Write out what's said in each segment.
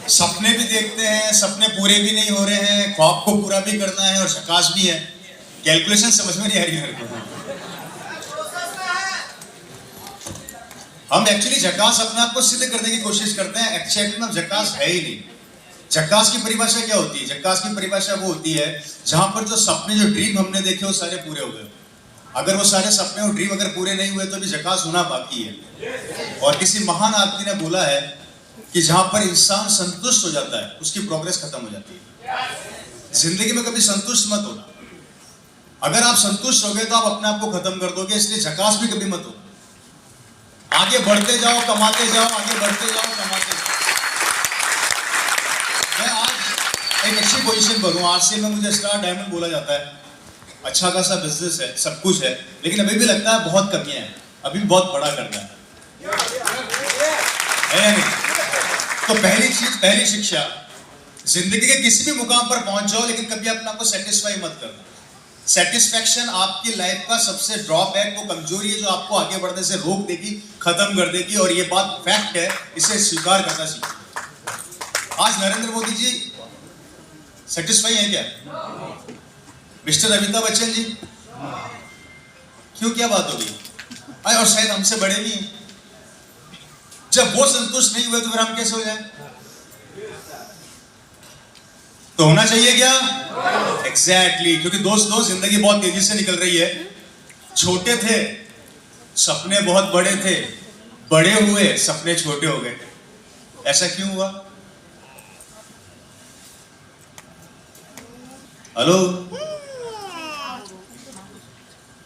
सपने भी देखते हैं, सपने पूरे भी नहीं हो रहे हैं, ख्वाब को पूरा भी करना है और झकास भी है। कैलकुलेशन समझ में नहीं आ रही मेरे को। हम एक्चुअली झकास अपने आप को सिद्ध करने की कोशिश करते हैं, एक्चुअली में झकास है ही नहीं। झकास की परिभाषा क्या होती है? झकास की परिभाषा वो होती है जहां पर जो सपने, जो ड्रीम हमने देखे वो सारे पूरे हो गए। अगर वो सारे सपने और ड्रीम अगर पूरे नहीं हुए तो भी झकास होना बाकी है। और किसी महान आदमी ने बोला है कि जहां पर इंसान संतुष्ट हो जाता है उसकी प्रोग्रेस खत्म हो जाती है। जिंदगी में कभी संतुष्ट मत होना। अगर आप संतुष्ट हो गए तो आप अपने आप को खत्म कर दोगे, इसलिए झकास भी कभी मत हो। आगे बढ़ते जाओ, कमाते जाओ, आगे बढ़ते जाओ, कमाते जाओ। मैं आज एक अच्छी पोजीशन पर हूं। आरसीए में मुझे स्टार डायमंड बोला जाता है। अच्छा खासा बिजनेस है, सब कुछ है, लेकिन अभी भी लगता है बहुत कमियां हैं, अभी भी बहुत बड़ा करना है या नहीं? तो पहली चीज, पहली शिक्षा, जिंदगी के किसी भी मुकाम पर पहुंच जाओ लेकिन कभी अपने आप को सेटिस्फाई मत करना। सेटिस्फैक्शन आपकी लाइफ का सबसे ड्रॉबैक, वो कमजोरी है जो आपको आगे बढ़ने से रोक देगी, खत्म कर देगी। और ये बात फैक्ट है, इसे स्वीकार करना सीखो। आज नरेंद्र मोदी जी सेटिस्फाई हैं क्या? मिस्टर अमिताभ बच्चन जी क्यों, क्या बात होगी? और शायद हमसे बड़े भी हैं। जब वो संतुष्ट नहीं हुए तो फिर हम कैसे हो जाए? तो होना चाहिए क्या? एग्जैक्टली क्योंकि दोस्तों जिंदगी बहुत तेजी से निकल रही है। छोटे थे सपने बहुत बड़े थे, बड़े हुए सपने छोटे हो गए। ऐसा क्यों हुआ? हेलो,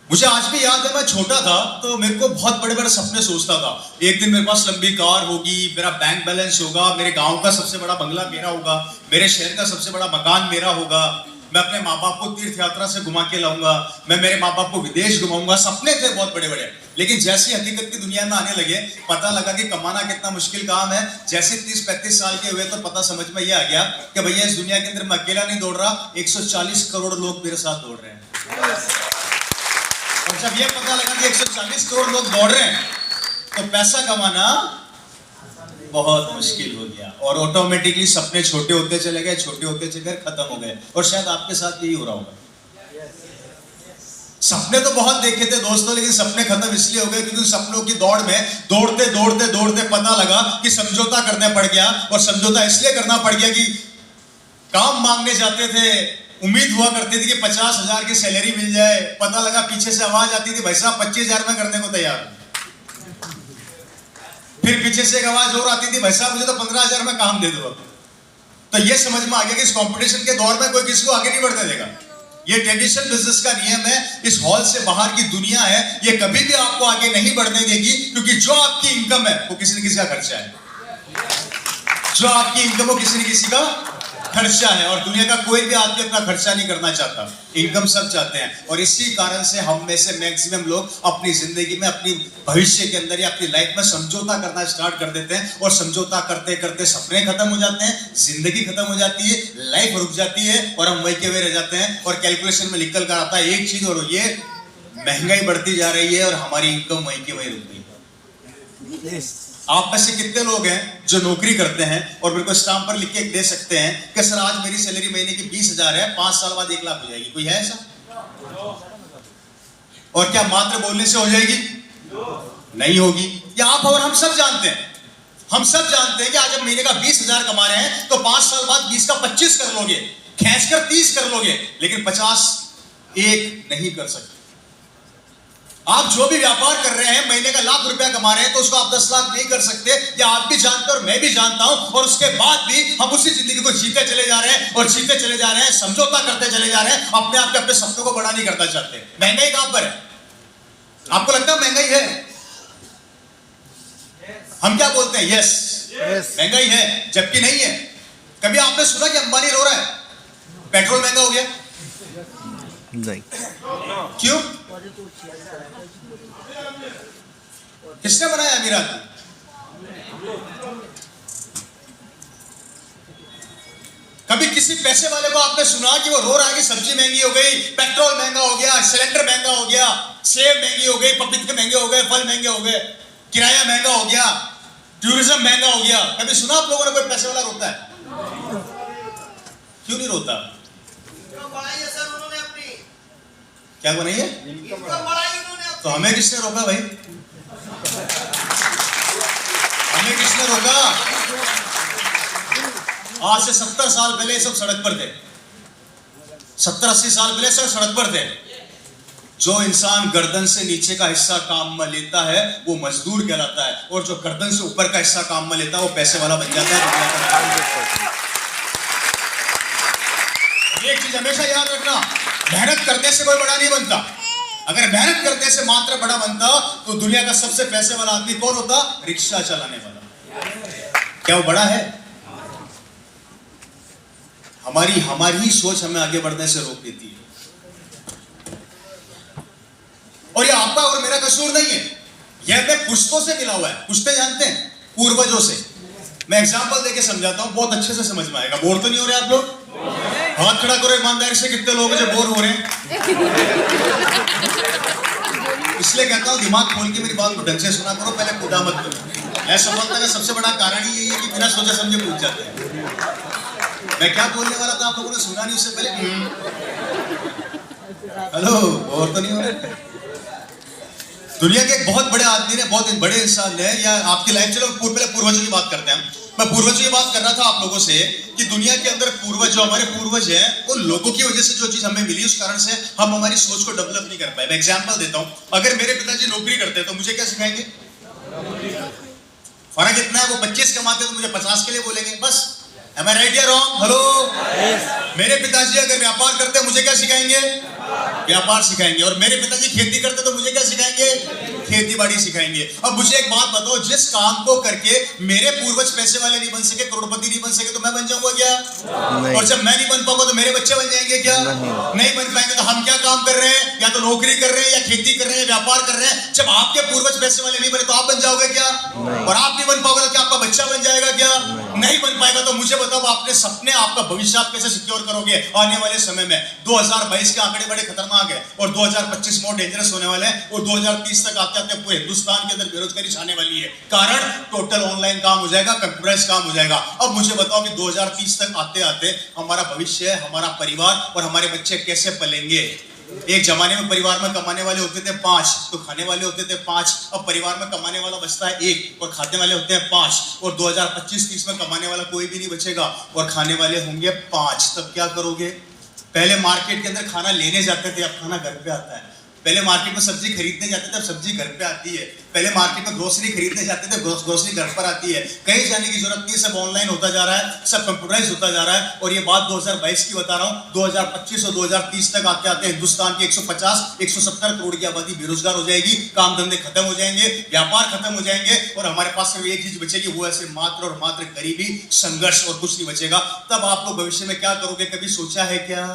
मुझे आज भी याद है, मैं छोटा था तो मेरे को बहुत बड़े बड़े सपने सोचता था। एक दिन मेरे पास लंबी कार होगी, मेरा बैंक बैलेंस होगा, मेरे गांव का सबसे बड़ा बंगला मेरा होगा, मेरे शहर का सबसे बड़ा मकान मेरा होगा, मैं अपने माँ बाप को तीर्थ यात्रा से घुमा के लाऊंगा, मैं मेरे माँ बाप को विदेश घुमाऊंगा। सपने थे बहुत बड़े बड़े, लेकिन जैसी हकीकत की दुनिया में आने लगे पता लगा कि कमाना कितना मुश्किल काम है। जैसे 30-35 साल के हुए तो पता समझ में ये आ गया कि भैया इस दुनिया के अंदर मैं अकेला नहीं दौड़ रहा, 140 करोड़ लोग मेरे साथ दौड़ रहे हैं। और जब ये पता लगा कि 140 करोड़ लोग दौड़ रहे हैं तो पैसा कमाना बहुत मुश्किल हो गया। और ऑटोमेटिकली सपने छोटे होते चले गए, छोटे होते चले गए, खत्म हो गए। और शायद आपके साथ यही हो रहा होगा। सपने तो बहुत देखे थे दोस्तों, लेकिन सपने खत्म इसलिए हो गए क्योंकि सपनों की दौड़ में दौड़ते दौड़ते दौड़ते पता लगा कि समझौता करना पड़ गया। और समझौता इसलिए करना पड़ गया कि काम मांगने जाते थे, उम्मीद हुआ करती थी कि 50,000 की सैलरी मिल जाए, पता लगा पीछे से आवाज आती थी भाई साहब 25,000 में करने को तैयार। फिर पीछे से एक आवाज और आती थी भाई साहब मुझे तो 15,000 में काम दे दो। तो ये समझ में आ गया कि इस कंपटीशन के दौर में कोई किसी को आगे नहीं बढ़ने देगा। ये ट्रेडिशनल बिजनेस का नियम है, इस हॉल से बाहर की दुनिया है, ये कभी भी आपको आगे नहीं बढ़ने देगी। क्योंकि जो आपकी इनकम है वो किसी न किसी का खर्चा है, जो आपकी इनकम वो किसी न किसी का खर्चा है। और दुनिया का कोई भी आदमी अपना खर्चा नहीं करना चाहता, इनकम सब चाहते हैं। और इसी कारण से हम में से मैक्सिमम लोग अपनी जिंदगी में, अपनी भविष्य के अंदर या अपनी लाइफ में समझौता करना स्टार्ट कर देते हैं। और समझौता करते करते सपने खत्म हो जाते हैं, जिंदगी खत्म हो जाती है, लाइफ रुक जाती है और हम वही के वही रह जाते हैं। और कैलकुलेशन में निकल कर आता है एक चीज, और ये महंगाई बढ़ती जा रही है और हमारी इनकम वही के वही रुक गई। आप में से कितने लोग हैं जो नौकरी करते हैं और मेरे को स्टाम्प पर लिख के दे सकते हैं कि सर आज मेरी सैलरी महीने की 20,000 है, 5 साल बाद 1 लाख हो जाएगी? कोई है ऐसा? और क्या मात्र बोलने से हो जाएगी? नहीं होगी। या आप और हम सब जानते हैं, हम सब जानते हैं कि आज आप महीने का 20,000 कमा रहे हैं तो 5 साल बाद 20 का 25 कर लोगे, खींच कर 30 कर लोगे, लेकिन 50 एक नहीं कर सकते। आप जो भी व्यापार कर रहे हैं, महीने का लाख रुपया कमा रहे हैं तो उसको आप 10 लाख नहीं कर सकते। या आप भी जानते हैं और मैं भी जानता हूं। और उसके बाद भी हम उसी जिंदगी को जीते चले जा रहे हैं और जीते चले जा रहे हैं, समझौता करते चले जा रहे हैं, अपने आप के अपने सपनों को बड़ा नहीं करना चाहते। महंगाई कहां पर है? आपको लगता है महंगाई है? हम क्या बोलते हैं? यस, महंगाई है, जबकि नहीं है। कभी आपने सुना कि अंबानी रो रहा है पेट्रोल महंगा हो गया? नहीं। क्यों? किसने बनाया अमीरात? कभी किसी पैसे वाले को आपने सुना कि वो रो रहा है कि सब्जी महंगी हो गई, पेट्रोल महंगा हो गया, सिलेंडर महंगा हो गया, सेब महंगी हो गई, पपीते महंगे हो गए, फल महंगे हो गए, किराया महंगा हो गया? टूरिज्म महंगा हो गया, कभी सुना आप लोगों ने कोई पैसे वाला रोता है? क्यों नहीं रोता? क्या बनाई है? तो हमें किसने रोका भाई? हमें किसने रोका? आज से 70 साल पहले सब सड़क पर थे, 70-80 साल पहले सब सड़क पर थे। जो इंसान गर्दन से नीचे का हिस्सा काम में लेता है वो मजदूर कहलाता है, और जो गर्दन से ऊपर का हिस्सा काम में लेता है वो पैसे वाला बन जाता है। एक चीज हमेशा याद रखना, मेहनत करने से कोई बड़ा नहीं बनता। अगर मेहनत करने से मात्र बड़ा बनता तो दुनिया का सबसे पैसे वाला आदमी कौन होता? रिक्शा चलाने वाला। क्या वो बड़ा है? हमारी ही सोच हमें आगे बढ़ने से रोक देती है। और ये आपका और मेरा कसूर नहीं है, यह मैं पुश्तों से मिला हुआ है। पुश्ते जानते हैं? पूर्वजों से। मैं एग्जांपल देके समझाता हूं, बहुत अच्छे से समझ में आएगा। बोर तो नहीं हो रहे आप लोग? हाथ खड़ा करो ईमानदारी से, कितने लोग जो बोर हो रहे हैं? इसलिए कहता हूं दिमाग खोल के मेरी बात को ढंग से सुना करो, पहले कूदा मत करो। मैं सफलता का सबसे बड़ा कारण ही यही है कि बिना सोचे समझे पूछ जाते हैं। मैं क्या बोलने वाला था आप लोगों ने सुना नहीं उससे पहले? हेलो, बोर तो नहीं हो रहे? दुनिया के एक बहुत बड़े आदमी ने, बहुत बड़े इंसान ने, या आपकी लाइफ, चलो पहले पूर्वजों की बात करते हैं। मैं पूर्वजों की बात कर रहा था आप लोगों से कि दुनिया के अंदर पूर्वज, जो हमारे पूर्वज हैं, उन लोगों की वजह से जो चीज हमें मिली उस कारण से हम हमारी सोच को डेवलप नहीं कर पाए। मैं एग्जांपल देता हूं, अगर मेरे पिताजी नौकरी करते हैं तो मुझे क्या सिखाएंगे? फर्क इतना है, वो 25 कमाते तो मुझे 50 के लिए बोलेंगे, बस। Am I right या wrong? हेलो, मेरे पिताजी अगर व्यापार करते हैं मुझे क्या सिखाएंगे? व्यापार सिखाएंगे। और मेरे पिताजी खेती करते तो मुझे क्या सिखाएंगे? खेती बाड़ी सिखाएंगे। अब मुझे एक बात बताओ, जिस काम को करके मेरे पूर्वज पैसे वाले नहीं बन सके, करोड़पति नहीं बन सके, तो मैं बन जाऊंगा क्या? और जब मैं नहीं बन पाऊंगा तो मेरे बच्चे बन जाएंगे क्या? नहीं बन पाएंगे। तो हम क्या काम कर रहे हैं? या तो नौकरी कर रहे हैं, या खेती कर रहे हैं, व्यापार कर रहे हैं। जब आपके पूर्वज पैसे वाले नहीं बने तो आप बन जाओगे क्या? और आप नहीं बन पाओगे तो क्या आपका बच्चा बन जाएगा क्या? नहीं बन पाएगा। तो मुझे बताओ, आपने सपने, आपका भविष्य आप कैसे सिक्योर करोगे आने वाले समय में? 2022 के आंकड़े बड़े खतरनाक है और 2025 मोर डेंजरस होने वाले हैं, और 2030 तक आते आते पूरे हिंदुस्तान के अंदर बेरोजगारी छाने वाली है। कारण टोटल ऑनलाइन काम हो जाएगा, कंप्यूटराइज काम हो जाएगा। अब मुझे बताओ कि 2030 तक आते आते हमारा भविष्य, हमारा परिवार और हमारे बच्चे कैसे पलेंगे? एक जमाने में परिवार में कमाने वाले होते थे 5, तो खाने वाले होते थे 5। अब परिवार में कमाने वाला बचता है 1 और खाने वाले होते हैं 5। और 2025-30 में कमाने वाला कोई भी नहीं बचेगा और खाने वाले होंगे 5। तब क्या करोगे? पहले मार्केट के अंदर खाना लेने जाते थे, अब खाना घर पे आता है। पहले मार्केट में सब्जी खरीदने जाते थे, अब सब्जी घर पे आती है। पहले मार्केट में ग्रोसरी खरीदने जाते थे, ग्रोसरी घर पर आती है। कहीं जाने की जरूरत नहीं, सब ऑनलाइन होता जा रहा है, सब कंप्यूटराइज होता जा रहा है। और ये बात 2022 की बता रहा हूँ। 2025 और 2030 तक आते आते हिंदुस्तान की 150-170 करोड़ की आबादी बेरोजगार हो जाएगी, काम धंधे खत्म हो जाएंगे, व्यापार खत्म हो जाएंगे, और हमारे पास सिर्फ एक चीज बचेगी, वो ऐसे मात्र और मात्र गरीबी, संघर्ष, और कुछ नहीं बचेगा। तब आप लोग भविष्य में क्या करोगे? कभी सोचा है क्या?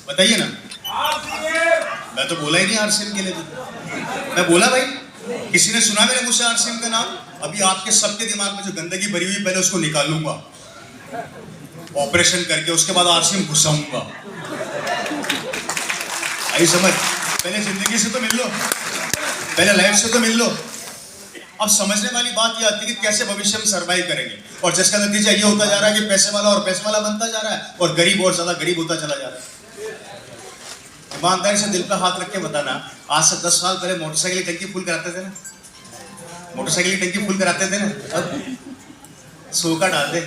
बताइए ना। मैं तो बोला ही नहीं आरसीएम के लिए। मैं बोला भाई, किसी ने सुना मेरे मुझसे आरसीएम का नाम? अभी आपके सबके दिमाग में जो गंदगी भरी हुई पहले उसको निकालूंगा ऑपरेशन करके, उसके बाद आरसीएम घुसाऊंगा। आई समझ? पहले जिंदगी से तो मिल लो, पहले लाइफ से तो मिल लो। अब समझने वाली बात यह आती है कि कैसे भविष्य में सर्वाइव करेंगे, और जिसका नतीजा ये होता जा रहा है कि पैसे वाला और पैसे वाला बनता जा रहा है और गरीब और ज्यादा गरीब होता चला जा रहा है। ईमानदारी से दिल पे हाथ रख के बताना, आज से 10 साल पहले मोटरसाइकिल की टंकी फुल कराते थे ना? मोटरसाइकिल की टंकी फुल कराते थे ना? अब सोखा डाल दे,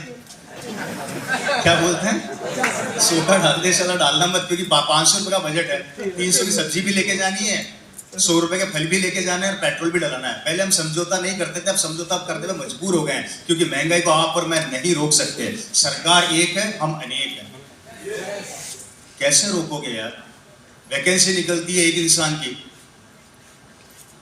क्या बोलते हैं, सोखा डाल दे। साला डालना मत, क्योंकि 500 रुपये का बजट है, 300 की सब्जी भी लेके जानी है, 100 रुपए के फल भी लेके जाना है, और पेट्रोल भी डलाना है। पहले हम समझौता नहीं करते थे, अब समझौता करते हुए मजबूर हो गए हैं, क्योंकि महंगाई को आप और मैं नहीं रोक सकते। सरकार एक है, हम अनेक हैं। कैसे रोकोगे यार? वैकेंसी निकलती है एक इंसान की,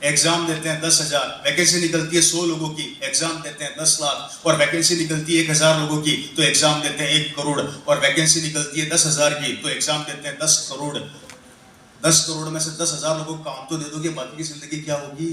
एग्जाम देते हैं 10,000। वैकेंसी निकलती है 100 लोगों की, एग्जाम देते हैं 10 लाख। और वैकेंसी निकलती है 1,000 लोगों की, तो एग्जाम देते हैं 1 करोड़। और वैकेंसी निकलती है 10,000 की, तो एग्जाम देते हैं 10 करोड़। 10 करोड़ में से 10,000 लोगों को काम तो दे दोगे, बाकी की जिंदगी क्या होगी?